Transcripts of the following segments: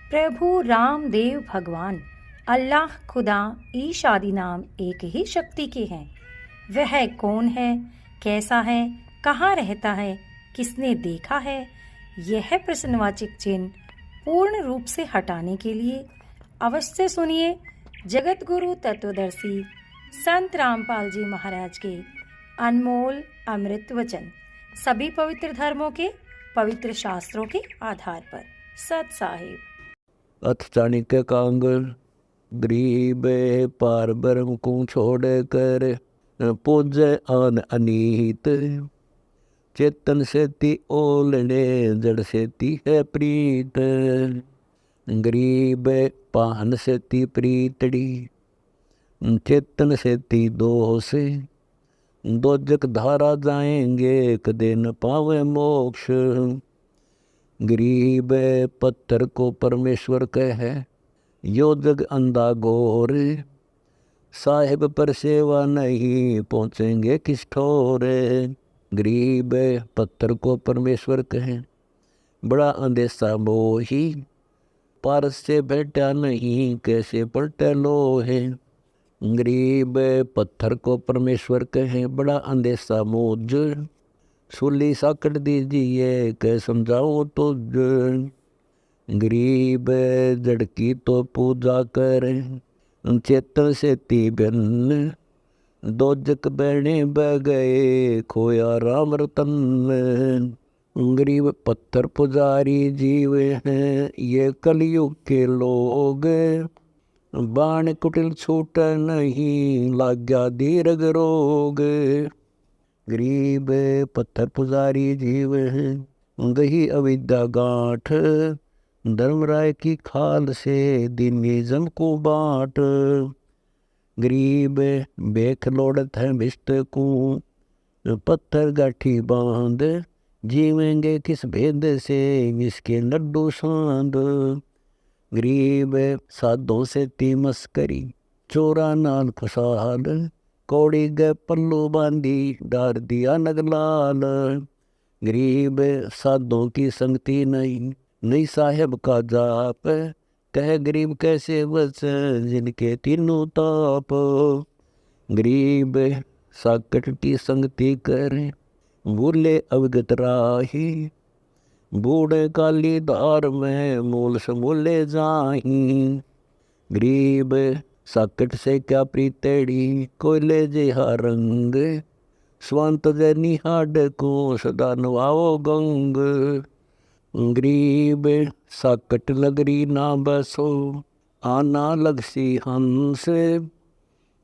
प्रभु रामदेव भगवान अल्लाह खुदा ईश आदि नाम एक ही शक्ति के हैं। वह कौन है, कैसा है, कहाँ रहता है, किसने देखा है, यह प्रश्नवाचक चिन्ह पूर्ण रूप से हटाने के लिए अवश्य सुनिए जगत गुरु तत्वदर्शी संत रामपाल जी महाराज के अनमोल अमृत वचन, सभी पवित्र धर्मों के पवित्र शास्त्रों के आधार पर। सत साहिब। अथ चाणक्य कांगल गरीब पार ब्रह्म को छोड़ कर पूजे आन अनीत। चेतन सेती ओलने जड़ सेती है प्रीत। गरीब पान सेती प्रीतड़ी चेतन सेती दोष। दोजक धारा जाएंगे कदे न पावे मोक्ष। गरीब पत्थर को परमेश्वर कहे यो जग अंधा घोर। साहिब पर सेवा नहीं पहुँचेंगे किस ठोर। गरीब पत्थर को परमेश्वर कहे बड़ा अंदेशा मोही। पारस से बैठा नहीं कैसे पलटे लोहे। गरीब पत्थर को परमेश्वर कहे बड़ा अंदेशा मोज। सूली साकट दीजिए कै समझाओ तो गरीब जड़ की तो पूजा करे चेतन से तीबन। दोजक बहने बह गए खोया राम रतन। गरीब पत्थर पुजारी जीव हैं ये कलयुग के लोग। बाण कुटिल छूट नहीं लाग्या दीर्घ रोग। गरीब पत्थर पुजारी जीव हैं गही अविद्या गांठ। धर्मराय की खाल से दिनिज्म को बांट। गरीब बेख लोड़त है भिष्ट को पत्थर गाठी बांध। जीवेंगे किस भेद से इसके लड्डू सांद। गरीब साधों से ती मस्करी चोरा नाल खुशहाल। कौड़ी ग पल्लू बांधी डार दिया नगलाल। गरीब साधों की संगति नहीं साहेब का जाप। कह गरीब कैसे बस जिनके तीनों ताप। गरीब साकट की संगति करे भूले अवगत राही। बूढ़े काली धार में मूल समूले जाही। गरीब साकट से क्या प्रीतेड़ी कोयले जिहा रंग। स्वांत जनी हाड को सदा नवाओ गंग। गरीब साकट लगरी ना बसो आना लगसी हंस।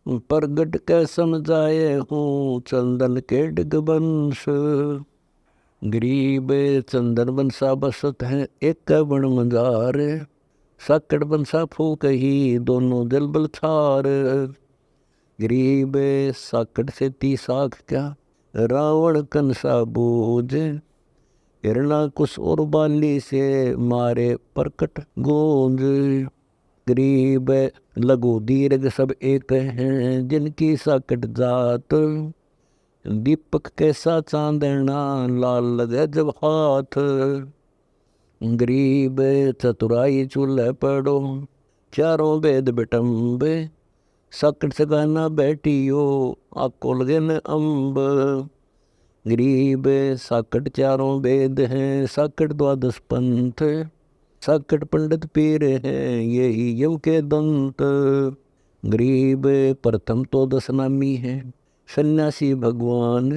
प्रगट के समझाए हूँ चंदन के डिगबंश। गरीब चंदन बंसा बसत है एक बण मंजार। साकट बंसा फूक ही दोनों जल बल छार। गरीब साकट से ती साख क्या रावण कंसा बूझ। हिरणा कुश और बाली से मारे प्रकट गूंज। गरीब लघु दीर्घ सब एक हैं जिनकी साकट जात। दीपक कैसा चांदना लाल लगे जब हाथ। गरीब चतुराई चूल्हे पड़ो चारों वेद बिटम्बे। साकट से गाना बैठियो आको लगे न अम्ब। गरीब साकट चारों वेद हैं साकट द्वादश पंथ। साकट पंडित पीर हैं यही यम के दंत। गरीब प्रथम तो दस नामी है सन्यासी भगवान।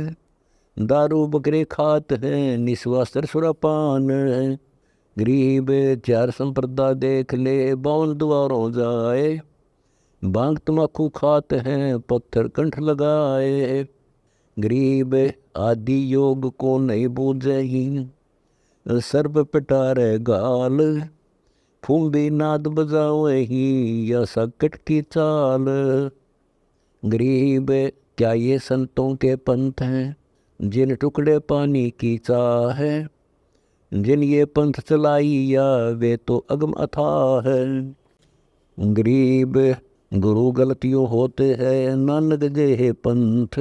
दारू बकरे खात हैं निस्वास्त्र सुरापान। गरीब चार संप्रदा देख ले बावन द्वारों जाए। बांग तमाकू खात हैं पत्थर कंठ लगाए। गरीब आदि योग को नहीं बूझे ही सर्प पिटारे गाल। फूंबी नाद बजावे ही या साकट की चाल। गरीब क्या ये संतों के पंथ हैं जिन टुकड़े पानी की चाह है। जिन ये पंथ चलाई या वे तो अगम अथाह है। गरीब गुरु गलतियों होते हैं नानक जे पंथ।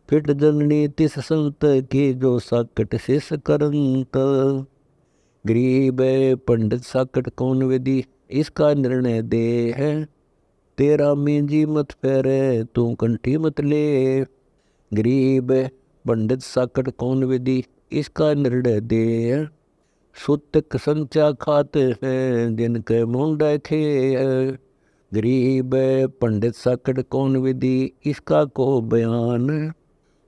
फिट जननी तिस संत की जो साकट शिष करंत। गरीब पंडित साकट कौन विधि, इसका निर्णय दे है। तेरा मींजी मत फेरे, तू कंठी मत ले। गरीब पंडित साकट कौन विधि, इसका निर्णय दे है। सुतक संचा खाते हैं, जिनके मुंडे खे है। गरीब पंडित साकट कौन विधि, इसका को बयान।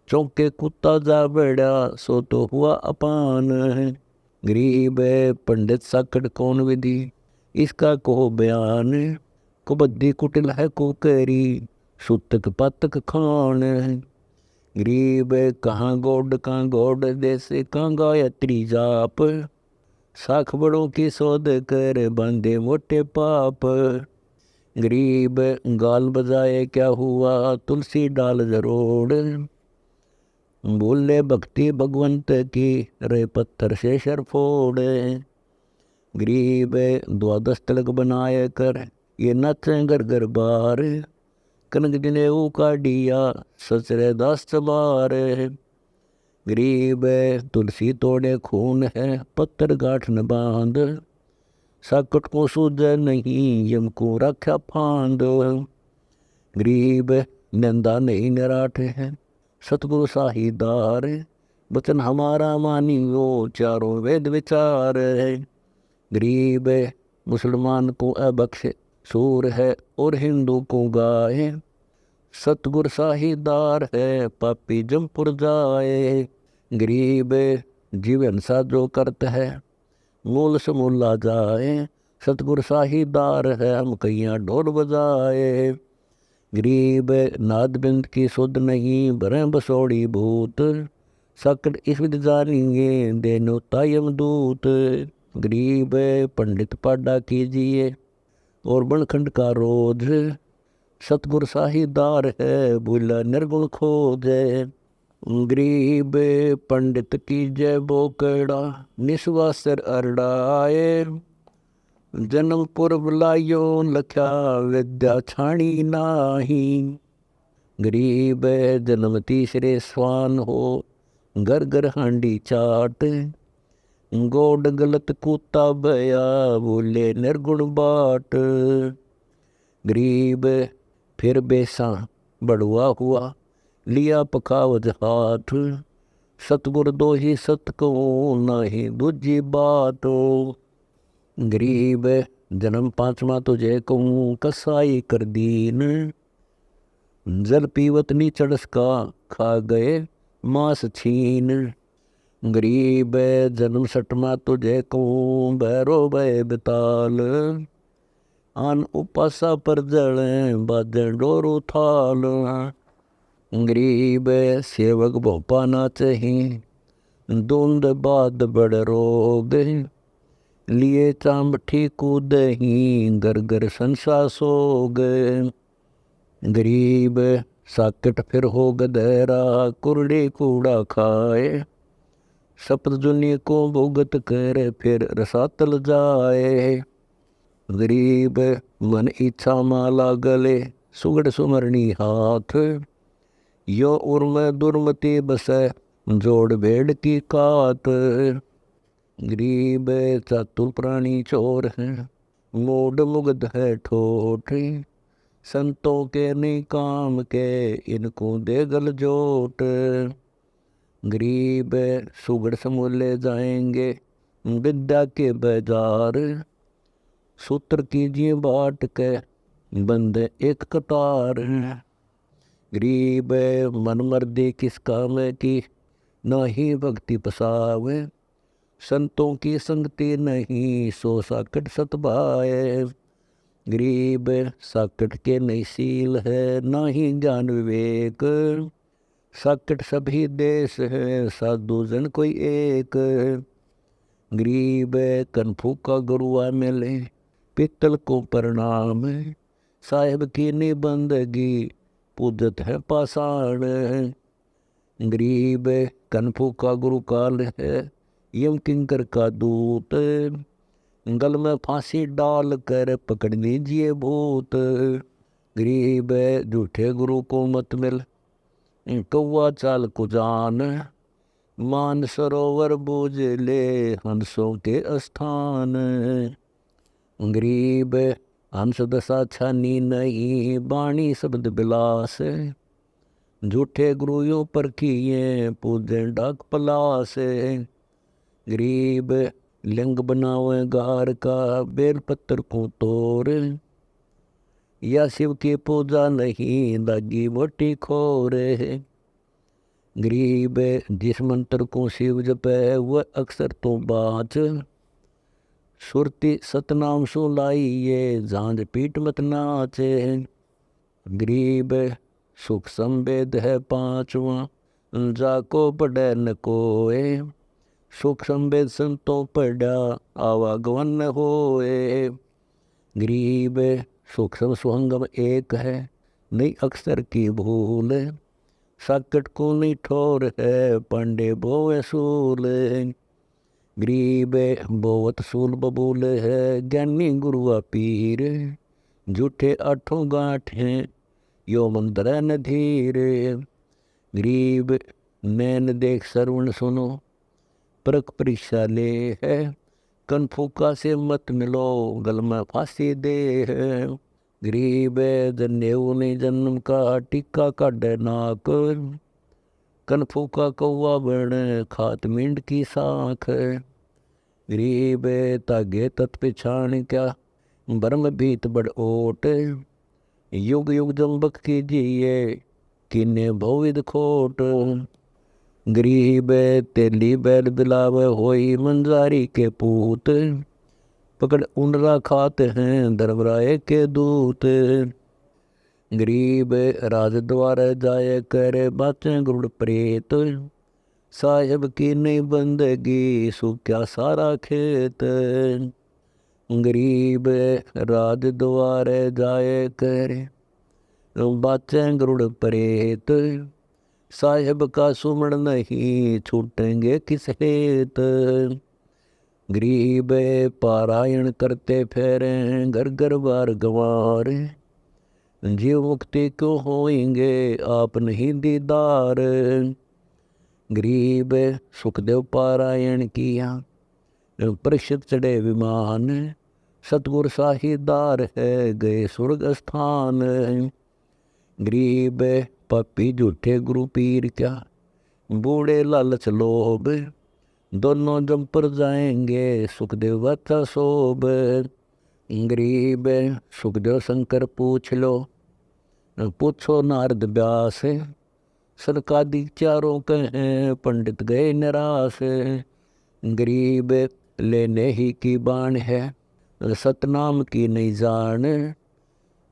चौके कुत्ता जा बैठा, सो तो हुआ अपान है। गरीब पंडित साकट कौन विधि, इसका को बयान। कुबद्दी कुटिल है कुकरी, सुतक पातक खान है। गरीब कहाँ गोड जैसे कहाँ गायत्री जाप। साख बड़ों की सोध कर, बांधे मोटे पाप। गरीब गाल बजाए क्या हुआ, तुलसी डाल जरोड़। बोले भक्ति भगवंत की, रे पत्थर से शर फोड़। गरीब द्वादश तिलक बनाए कर, ये नाचे घर घर बार। कनक जनेऊ का डिया, सचरे दास चबार। गरीब तुलसी तोड़े खून है, पत्थर गांठ न बांध। साकट को सूझ नहीं, यम को रखा फांद। गरीब नंदा नहीं निराठ है, सतगुरु साहीदार। वचन हमारा मानियो, चारों वेद विचार है। गरीब मुसलमान को अबख्शे, सूर है और हिंदू को गाय। सतगुर साहीदार है, पापी जमपुर जाए। गरीब जीवन सा जो करता है, मूल से मूला जाए। सतगुर साहीदार है, हम कैया ढोल बजाए। गरीब नाद बिंद की सुध नहीं, भरे बसोड़ी भूत। सकट इस विध जानिए, देनो तायम दूत। गरीब पंडित पाडा कीजिए, और बनखंड का रोज। सतगुर साहीदार है, भूला निर्गुण खोज। गरीब पंडित कीजय बोकड़ा, निस्वासर अरडाए। जन्म पूर्व लायो लख्या, विद्या छाणी नाही। गरीब जन्म तीसरे स्वान हो, घर घर हांडी चाट। गोड गलत कूता बया, बोले निर्गुण बाट। गरीब फिर बेसा बड़ुआ हुआ, लिया पखावज हाथ। सतगुर दो ही सत को, नाही दूजी बात। गरीब जन्म पांचवा तुझे कहूँ, कसाई कर दीन। जल पीवत नी चढ़सका, खा गए मांस छीन। गरीब जन्म सटमा तुझे कहूँ, भैरो भय बिताल। आन उपासा पर जड़, बाजन डोरू थाल। गरीब सेवक भोपा ना चही, दूंद बाद बड़ रोग। लिए चांबठी कूदही, घर घर संसा सोग। गरीब साकट फिर हो गधेरा, कुरड़ी कूड़ा खाए। सप्त जुनी को भुगत कर, फिर रसातल जाए। गरीब मन इच्छा माला गले, सुगड़ सुमरणी हाथ। यो उर्म दुर्मति बसे, जोड़ भेड़ की कात। गरीब चातुर प्राणी चोर है, मूड मुग्ध है ठोठ। संतों के नहीं काम के, इनको दे गल जोट। गरीब सुगड़ समूले जाएंगे, विद्या के बाजार। सूत्र कीजिए बाट के, बंदे एक कतार। गरीब मन मर्दी किस काम की, न ही भक्ति पसावे। संतों की संगति नहीं, सो साकट सतभाए। गरीब साकट के नहीं सील है, ना ही ज्ञान विवेक। साकट सभी देश है, साधु जन कोई एक। गरीब कनफू का गुरुआ मिले, पित्तल को प्रणाम। साहेब की निबंदगी, पूजत है पाषाण। गरीब कनफू का गुरु काल है, यम किंकर का दूत। गल में फांसी डाल कर, पकड़ लीजिए भूत। गरीब झूठे गुरु को मत मिल, कौआ चाल को जान। मान सरोवर बूझ ले हंसों के स्थान। गरीब हंस दशा छानी नहीं बाणी शब्द बिलास। झूठे गुरुओं पर किए पूजे डाक पलास। गरीब लिंग बनावे गार का बेलपत्र को तोड़। या शिव की पूजा नहीं लगी मोटी खोर। गरीब जिस मंत्र को शिव जपे वह अक्सर तो बाच। सुरती सतनाम सो लाई ये झांझ पीट मत नाचे। गरीब सुख संवेद है पांचवा जाको पढ़े न कोए। सुख संवेद संतों पढ़ा आवागवन होए। गरीब सूक्ष्म सुहंगम एक है नहीं अक्सर की भूल। साकट को नहीं ठोर है पांडे बोए सूल। गरीब बोवत सूल बबूल है ज्ञानी गुरुआ पीर। झूठे आठों गांठ हैं यो मंत्र न धीर। गरीब नैन देख श्रवण सुनो परख परीक्षा ले है। कन फूका से मत मिलो गल में फांसी दे है। गरीब जनेऊ ने जन्म का टिक्का काढ़ नाक। कन फूका कौआ बण खात मींड की साख। गरीब तागे तत् पिछाण क्या ब्रह्म भीत बड़ ओट। युग युग जम्बक कीजिए किन्ने भोविद खोट। गरीब तेली बैल बिलाव होई मंजारी के पूत। पकड़ उनरा खाते हैं धर्मराय के दूत। गरीब राज द्वार जाए करे बातें गुरुड़ प्रेत। साहेब की नहीं बंदगी सूख्या सारा खेत। गरीब राज द्वार जाए करे बातें गुरुड़ प्रेत। साहेब का सुमण नहीं छूटेंगे किस हेत। गरीब पारायण करते फेरे घर घर बार गंवार। जीव मुक्ति क्यों होएंगे आप नहीं दीदार। गरीब सुखदेव पारायण किया परिषद चढ़े विमान। सतगुर साहिदार है गए स्वर्ग स्थान। गरीब पापी झूठे गुरु पीर क्या बूढ़े लालच लोभ। दोनों जम पर जाएंगे सुखदेव अच्छा शोभ। गरीब सुखदेव शंकर पूछ लो पूछो नारद व्यास। सरकादी चारों कहें पंडित गए निराश। गरीब लेने ही की बाण है सतनाम की नहीं जान।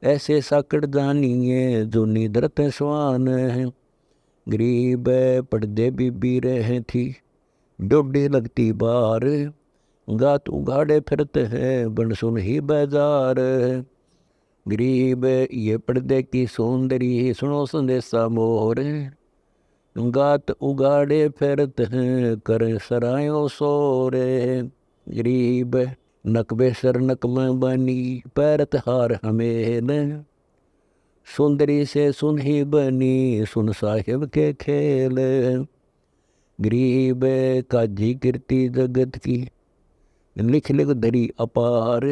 ऐसे साकड़ जानिए जो निधरत स्वान। गरीब पर्दे भी रहे थी डोडी लगती बार। गात उगाड़े फिरते हैं बन सुन ही बाजार। गरीब ये पर्दे की सौंदर्य सुनो संदेशा मोर। गात उगाड़े फिरते हैं करें सरायों सोरे। गरीब नकबे सर नक में बनी पैरत हार हमें। सुंदरी से सुन ही बनी सुन साहिब के खेल। गरीब काजी कीर्ति जगत की लिख लिख धरी अपार।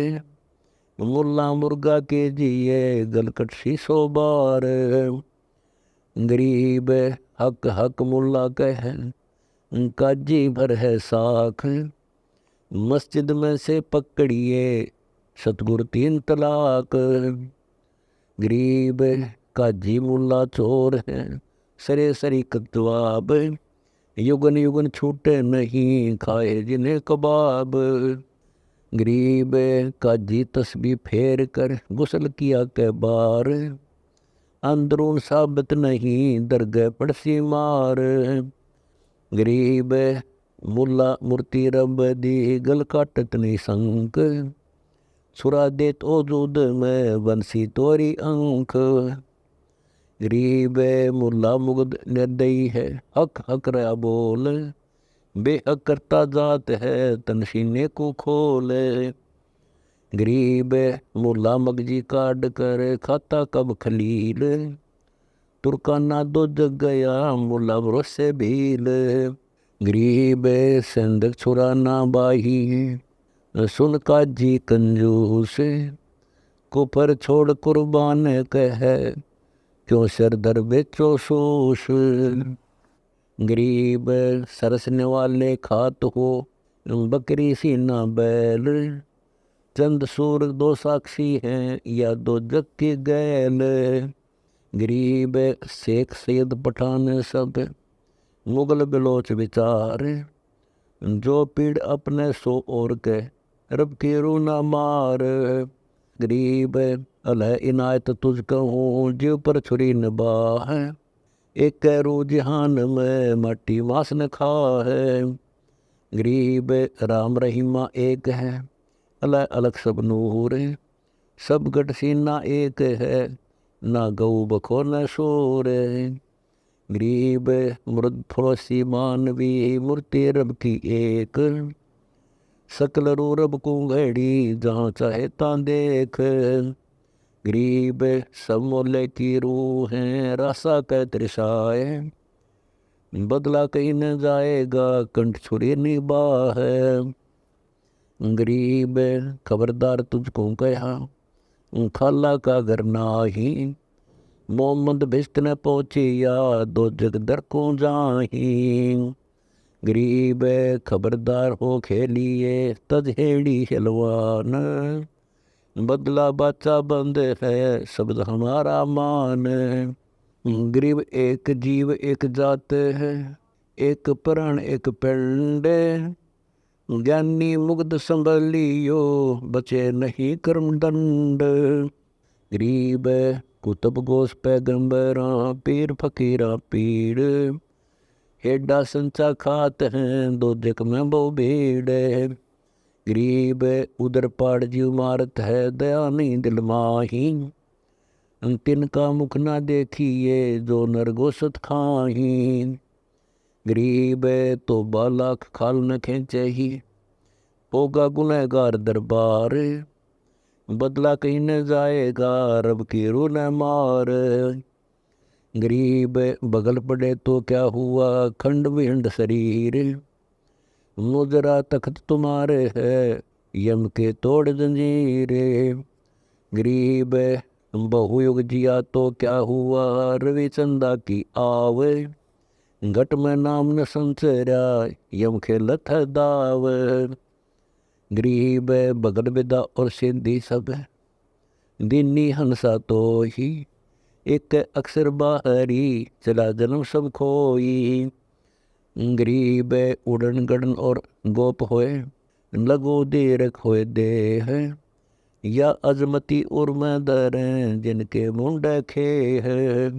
मुल्ला मुर्गा के जिए गलकट शीशो बार। गरीब हक हक मुल्ला कह काजी भर है साख। मस्जिद में से पकड़िए सतगुर 3 तलाक। गरीब काजी मुल्ला चोर है सरे सरी कतवाब। युगन युगन छूटे नहीं खाए जिन्हें कबाब। गरीब काजी तस्बीह फेर कर गुसल किया के बार। अंदरून साबित नहीं दरगह पड़सी मार। गरीब मुल्ला मूर्ति रब दी गल काटत नहीं संक। सुरा दे तो दूध में बंसी तोरी अंक। गरीब मुल्ला मुग्ध निर्दयी है हक हक रहा बोल। बेहक करता जात है तनशीने को खोल। गरीब मुल्ला मगजी काट कर खाता कब खलील। तुर्काना दो जग गया मुल्ला भरोसे भील। गरीब सिंधक छुराना बाही, सुन काजी कंजूस, कुफर छोड़ कुर्बान कह, क्यों सिर दर बेचो सूस। गरीब सरसने वाले खात हो, बकरी सीना बैल, चंद सूर दो साक्षी हैं, या दो जग की गैल। गरीब शेख सैयद पठान सब, मुगल बिलोच विचार, जो पीड़ अपने सो और के, रब की रू ना मार। गरीब अलह इनायत तुझ कहूँ, जीव पर छुरी नबाह है, एक कैरू जहान में मट्टी मास न खा है। गरीब राम रहीमा एक है, अलग अलग सब नूर, सब गट सीना एक है, ना गऊ बखो न शोर। गरीब मुर्द फरोसी मानवी, मूर्ति रब की एक, सकल रू रब को घड़ी, जहाँ चाहे ता देख। गरीब सब मोले की रूह है, रासा कै त्रिषाए, बदला कहीं न जाएगा, कंठ छुरी निबाह है। गरीब खबरदार तुझको कहा, खाला का घर नाही, मोहम्मद भिष्ट न पहुँची या, दो जग दर को जाही। गरीब खबरदार हो खेलिए, तजहेड़ी हलवान, बदला बाचा बंद है, शब्द हमारा मान। गरीब एक जीव एक जात है, एक प्राण एक पिंड, ज्ञानी मुग्ध संभलियो, बचे नहीं कर्म दंड। गरीब कुतुब गोस पैगंबरा, पीर फकीरा पीड़, हेडा संचा खात हैं, दो जग में बहु भीड़। गरीब उधर पाड़ जीव मारत है, दया नहीं दिल माही, तिनका मुख ना देखिए, जो नरगोसत खाही। गरीब तो बालाख खाल न खेचे ही, होगा गुनहगार दरबार, बदला कहीं न जाएगा, रब की रू न मार। गरीब बगल पड़े तो क्या हुआ, खंड विंड शरीर, मुजरा तख्त तुम्हारे है, यम के तोड़ जंजीरे। गरीब बहुयुग जिया तो क्या हुआ, रविचंदा की आवे, घट में नाम न संचरा, यम खेलत है दाव। गरीब बगल विदा और सिंधी सब, दीनी हंसा तो ही, एक अक्सर बाहरी, चला जन्म सब खोई। गरीब उड़न गड़न और गोप होए, लगो देरक होए देह, या अजमती उर्म दरें, जिनके मुंड खे है।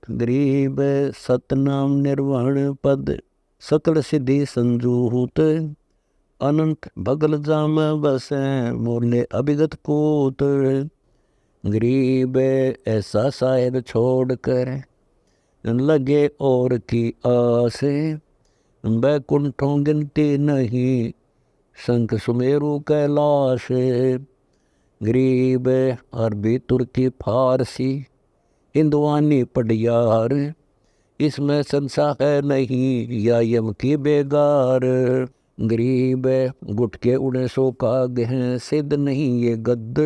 गरीब सतनाम निर्वाण पद, सकल सिद्धि संजूत, अनंत भगल जाम बसें, मोले अभिगत कूत। गरीब ऐसा साहेब छोड़ कर, लगे और की आसे, बैकुंठों गिनती नहीं, शंख सुमेरु कैलाश। गरीब अरबी तुर्की फारसी, हिंदुआनी पडियार, इसमें संशय है नहीं, या यम की बेगार। गरीब गुटके उड़े सो काग हैं, सिद्ध नहीं ये गद्द,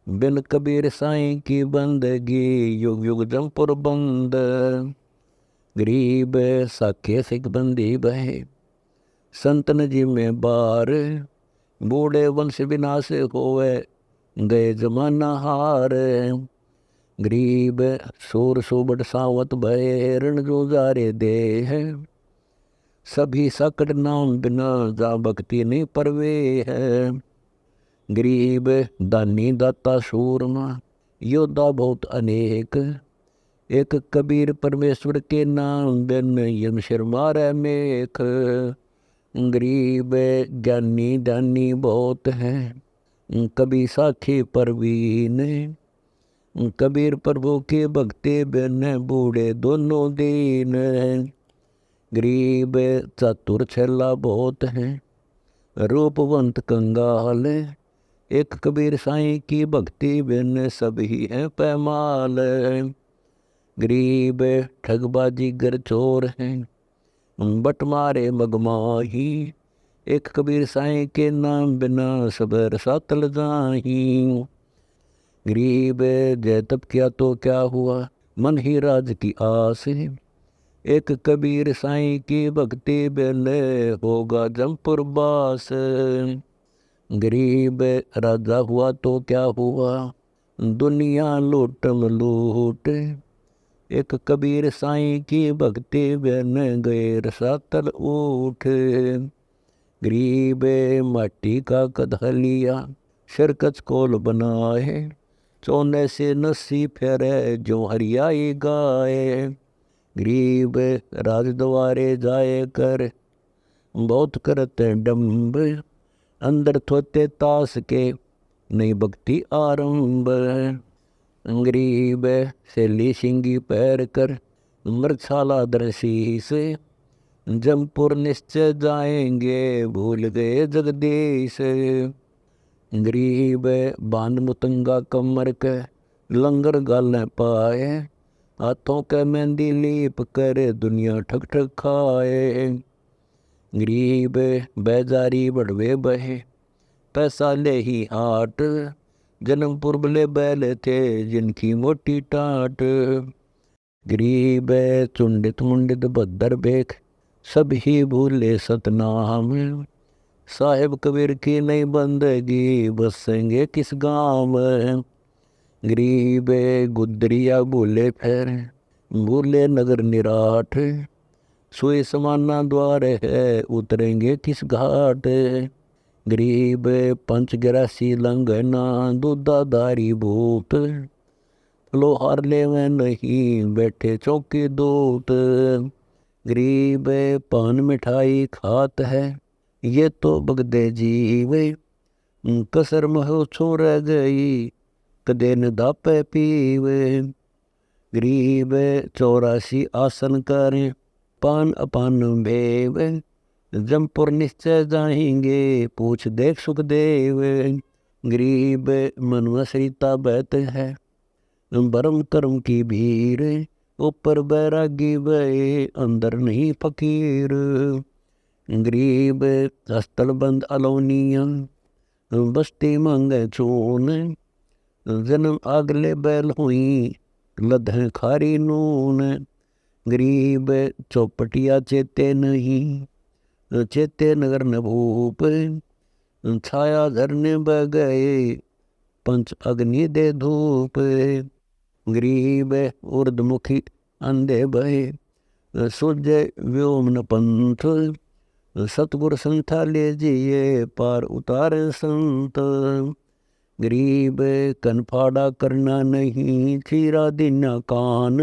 बिन कबीर साईं की बंदगी, युग युग जमपुर बंद। गरीब साखे सिख बंदी बहे, संतन जी में बार, बूढ़े वंश विनाश होवे, गए जमाना हार। गरीब सूर सुबट सावत भय, रण जो जारे दे है, सभी सकट नाम बिना, जा भक्ति नहीं परवे है। गरीब दानी दाता सूरमा, योद्धा बहुत अनेक, एक कबीर परमेश्वर के नाम बिन, यम सिर मारे मेख। गरीब ज्ञानी दानी बहुत हैं, कभी साखी परवीन, कबीर प्रभु के भक्ति बिन, बूढ़े दोनों दीन। गरीब चातुर छैला बहुत हैं, रूपवंत कंगाल, एक कबीर साईं की भक्ति बिन, सभी हैं पैमाल। गरीब ठगबाजी गर चोर हैं, बट मारे मगमाही, एक कबीर साईं के नाम बिना सब रसा तल जाही। गरीब जय तप किया तो क्या हुआ, मन ही राज की आस, एक कबीर साईं की भक्ति बेले होगा जमपुर बास। गरीब राजा हुआ तो क्या हुआ, दुनिया लूटम लूट, एक कबीर साईं की भक्ति बन गए रसातल उठ। गरीब माटी का कदह लिया, शिरकच कोल बनाए, चौने से नस्सी फेरे जो हरियाई गाए। गरीब राजद्वारे जाए कर, बहुत करते डम्ब, अंदर थोते तास के नई भक्ति आरंभ। गरीब सैली सिंगी पैर कर, मृगशाला दरशीस, जमपुर निश्चय जाएंगे भूल गए जगदीश। गरीब बांध मुतंगा कमर के, लंगर गाल पाए, हाथों के मेहंदी लीप कर दुनिया ठक ठक खाए। गरीब बेजारी बढ़वे बहे, पैसा ले ही हाट, जन्मपुर बले बैल थे जिनकी मोटी टाट। गरीब चुंडित मुंडित बद्दर बेख, सब ही भूले सतनाम, साहेब कबीर की नई बंदगी बसेंगे किस गांव। गरीब गुदरिया भूले फिर, भूले नगर निराठ, सुई समाना द्वार है उतरेंगे किस घाट। गरीब पंच गिरासी लंघना दूधाधारी भूत, लोहार ले में नहीं बैठे चौकी दूत। गरीब पान मिठाई खात है, ये तो बगदे जीवे, कसर महो छो रह गई, कदे न दापे पीवे। गरीब 84 आसन करें, पान अपान भेव, जमपुर निश्चय जाएंगे पूछ देख सुखदेव। गरीब मन में सरिता बहते है, भरम कर्म की भीर, ऊपर बैरागी बहे अंदर नहीं फकीर। गरीब हस्तल बंद अलौनियन, बस्ती मांगे चून, जन्म आगले बैल हुई लधें खारी नून। गरीब चौपटिया चेते नहीं, चेते नगर न भूप, छाया धरने बह गए पंच अग्नि दे धूप। गरीब उर्दमुखी अंधे बहे, सूझे व्योम न पंथ, सतगुर संथा ले जिए पार उतारे संत। गरीब कनफाड़ा करना नहीं, चीरा दीना कान,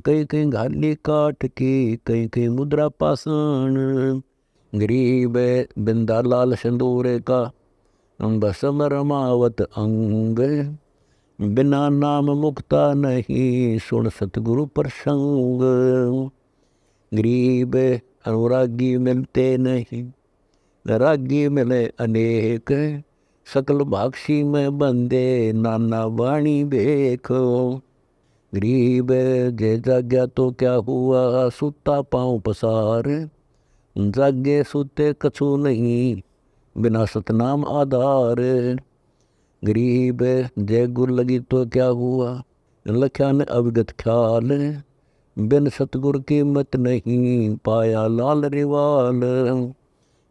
कई कई घाली काट की कई कई मुद्रा पाषाण। गरीब बिंदा लाल सिंदूरे का, बसम रमावत अंग, बिना नाम मुक्ता नहीं सुन सतगुरु प्रसंग। गरीब अनुरागी मिलते नहीं, रागी मिले अनेक, सकल भाक्षी में बंदे नाना वाणी देखो। गरीब जय जाग्या तो क्या हुआ, सुता पाँव पसार, जागे सुते कछु नहीं बिना सतनाम आधार। गरीब जय गुर लगी तो क्या हुआ, लख्या ने अविगत ख्याल, बिन सतगुर की मत नहीं पाया लाल रिवाल।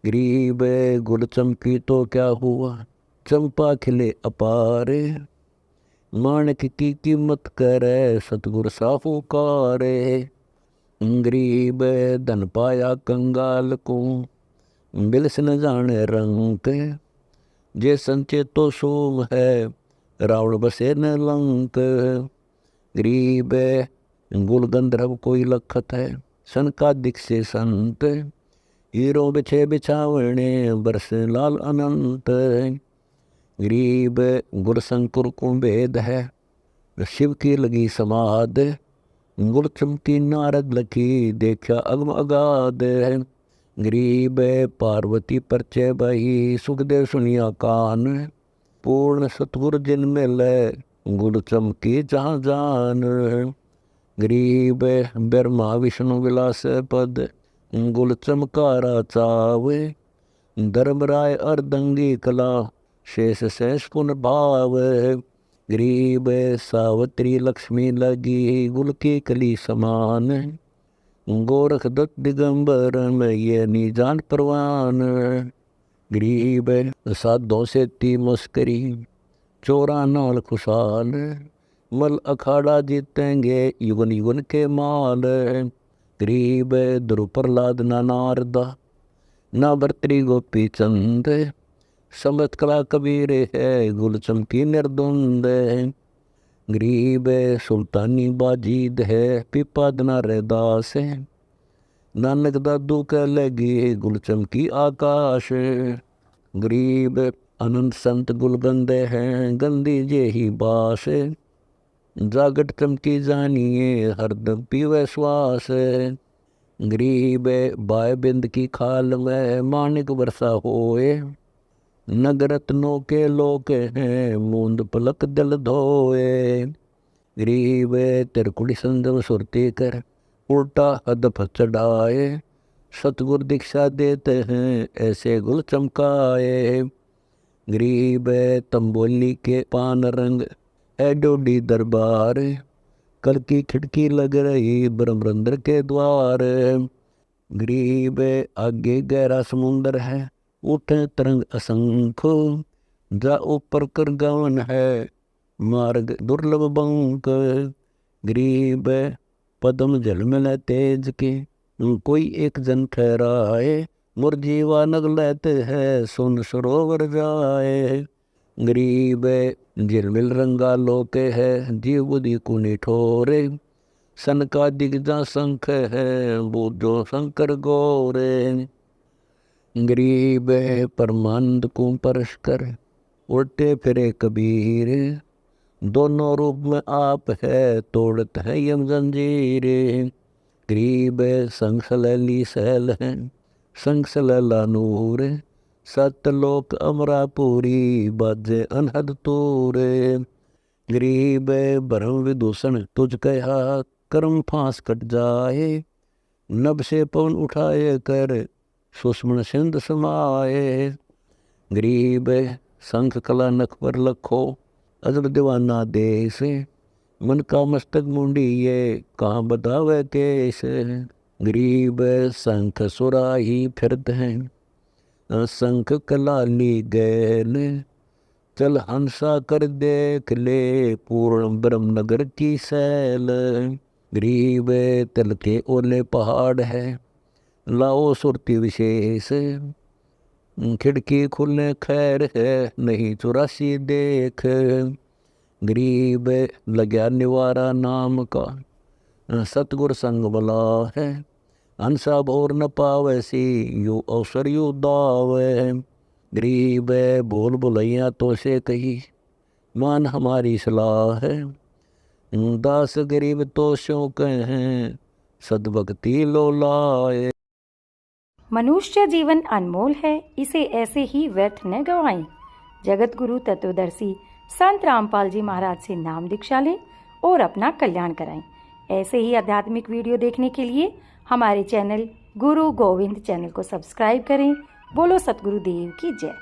गरीब गुल चमकी तो क्या हुआ, चंपा खिले अपार, माणक की कीमत करे सतगुर साहूकारे। गरीब धन पाया कंगाल को, बिलस न जाने रंक, जे संचे तो सोम है रावण बसे न लंक। गरीब गुल गंधर्व कोई लखत है, सनकादिक से संत, हीरो बिछे बिछावने बरस लाल अनंत। गरीब गुरशंकुर को भेद है, शिव की लगी समाध, गुर चमकी नारद लखी देखा अगम अगाध। गरीब पार्वती परचय बही, सुखदेव सुनिया कान, पूर्ण सतगुर जिन मिले गुर चमकी जहाँ जान। गरीब ब्रह्मा विष्णु विलास पद, गुल चमकारा चावे, धर्मराय अर्दंगी कला, शेष शेष पुन भाव। गरीब सावित्री लक्ष्मी लगी, गुल की कली समान, गोरख दत्त दिगंबर में ये निजान परवान। गरीब साधों से ती मस्करी, चोरा नाल खुशाल, मल अखाड़ा जीतेंगे युगन युगन के माल। गरीब ध्रुव प्रहलाद ना नारदा, ना भर्तरी गोपी चंद, समत कला कबीर है, गुल चमकी निर्दुंद। गरीब सुल्तानी बाजीद है, पिपादना रैदास, नानक दादू कह लगी, गुल चमकी आकाश। गरीब अनंत संत गुलगंदे हैं, गंदी जे ही बास, जागट चमकी जानिए, हरदम पीवे श्वास। गरीब बाय बिंद की खाल में, माणिक वर्षा होए, नगरत्नों के लोक हैं, मूंद पलक दिल धोए। गरीब तिरकुड़ी संजम सुरती कर, उल्टा हदफ चढ़ाए, सतगुर दीक्षा देते हैं, ऐसे गुल चमकाए। गरीब तंबोली के पान रंग, है डोडी दरबार, कल की खिड़की लग रही, ब्रह्मरंद्र के द्वार। गरीब आगे गहरा समुंदर है, उठे तरंग असंख्य, जा ऊपर कर गवन है, मार्ग दुर्लभ बंक। गरीब पदम जल मिले तेज के, कोई एक जन ठहराए, मुरजीवा नग लेते हैं, सुन सरोवर जाए। गरीब झिलमिल रंगा लोके है, जीव बुद्धि कुनी ठोरे, सन का दिग्जा शंख है, बूझो शंकर गोरे। गरीब परमानंद को परस्कर, उल्टे फिरे कबीर, दोनों रूप में आप है, तोड़त है यम जंजीर। गरीब संग सलैली सहल है, संग सलैला नूर, सतलोक अमरापुरी, बाजे अनहद तूरे। गरीब भरम विदूषण तुझ कहा, कर्म फांस कट जाए, नभ से पवन उठाए कर, सुषमण सिंध समाए। गरीब शंख कला नख पर लखो, अजर दीवाना देश, मन का मस्तक मुंडी ये, कहाँ बतावे केस। गरीब शंख सुराही फिरत हैं, शंख कलाली गैल, चल हंसा कर देख ले, पूर्ण ब्रह्म नगर की सैल। गरीब तिल के ओले पहाड़ है, लाओ सुरती विशेष, खिड़की खुलने खैर है, नहीं 84 देख। गरीब लग्या निवारा नाम का, सतगुर संग बला है, हंसा भोर न पावैसी, यू अवसर यू दावे। गरीब बोल बुलैया तो से कही, मान हमारी सलाह है, दास गरीब तो स्यों कहें, सद्भक्ति लो लाए। मनुष्य जीवन अनमोल है, इसे ऐसे ही व्यर्थ न गवाएं। जगत गुरु तत्वदर्शी संत रामपाल जी महाराज से नाम दीक्षा लें और अपना कल्याण कराएं। ऐसे ही आध्यात्मिक वीडियो देखने के लिए हमारे चैनल गुरु गोविंद चैनल को सब्सक्राइब करें। बोलो सतगुरु देव की जय।